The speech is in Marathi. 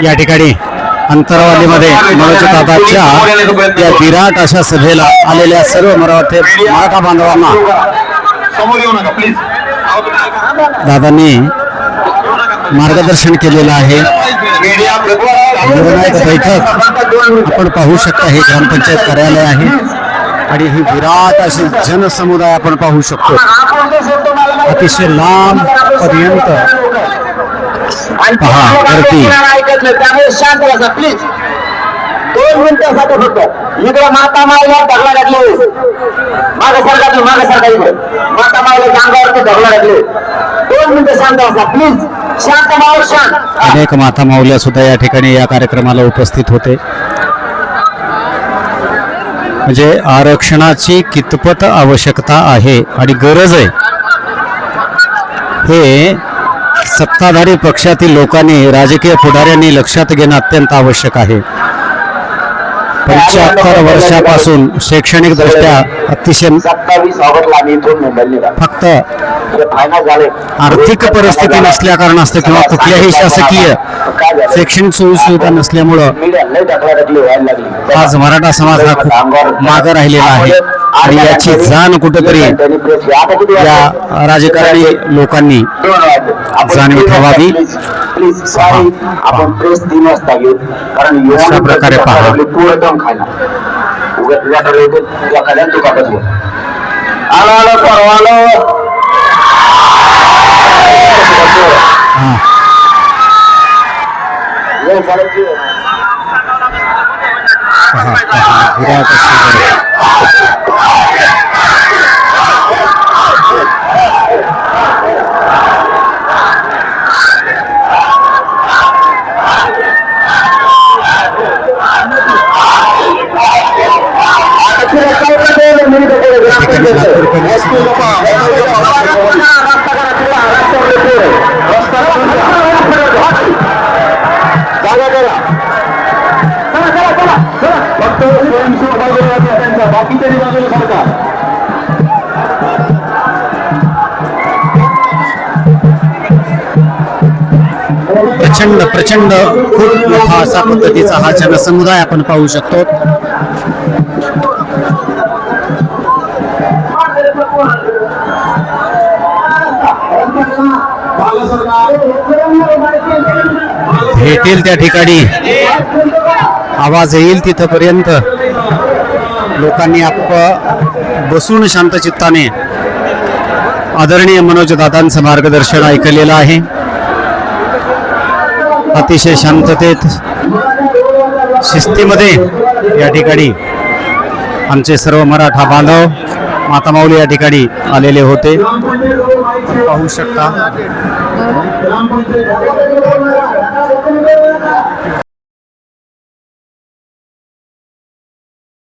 या ठिकाणी अंतरवालीमध्ये मनोज दादाच्या या विराट अशा सभेला आलेल्या सर्व मराठा बांधवांना दादांनी मार्गदर्शन केलेलं आहे. निर्णायक बैठक आपण पाहू शकता, हे ग्रामपंचायत कार्यालय आहे आणि ही विराट अशी जनसमुदाय आपण पाहू शकतो. अतिशय लांब पर्यंत पहा वरती. त्यामुळे शांत बसा प्लीज. 2 मिनिटासाठी फक्त इकडे माता मायला ढगला टाकले, मागे सरकार इकडे माता मायला अंगावरती ढगला टाकले. 2 मिनिटं शांत बसा प्लीज. शांत मावळ शांत. अनेक माता माऊल्या सुद्धा या ठिकाणी या कार्यक्रमाला उपस्थित होते. म्हणजे आरक्षणाची कितपत आवश्यकता आहे आणि गरज आहे हे सत्ताधारी पक्षातील लोकांनी, राजकीय पुढाऱ्यांनी लक्षात घेणं अत्यंत आवश्यक आहे. 75 वर्षापासून शैक्षणिक दृष्ट्या अतिशय 27 ऑगस्टला आम्ही इथून मुंबईला फक्त आर्थिक परिस्थिती नसल्या कारणास्तव किंवा कुठल्याही शासकीय शैक्षणिक सोयीसुविधा नसल्यामुळं आज मराठा समाज हा खूप मागे राहिलेला आहे आणि याची जाण कुठेतरी या राजकारणी लोकांनी जाणीव ठेवावी. आपण प्रेस 3 वाजता घेऊ, कारण अशा प्रकारे पहा. खायला उगाच तुझ्या तू कापत आलो परवालो. प्रचंड खूप मोठा असा पद्धतीचा हा जनसमुदाय आपण पाहू शकतो. भेटेल त्या ठिकाणी आवाज येईल तिथपर्यंत लोकांनी बसून शांत चित्ताने आदरणीय मनोज दादांचं मार्गदर्शन ऐकलेलं आहे. अतिशय शांततेत शिस्तीमध्ये या ठिकाणी आमचे सर्व मराठा बांधव माता माऊली या ठिकाणी आलेले होते, पाहू शकता.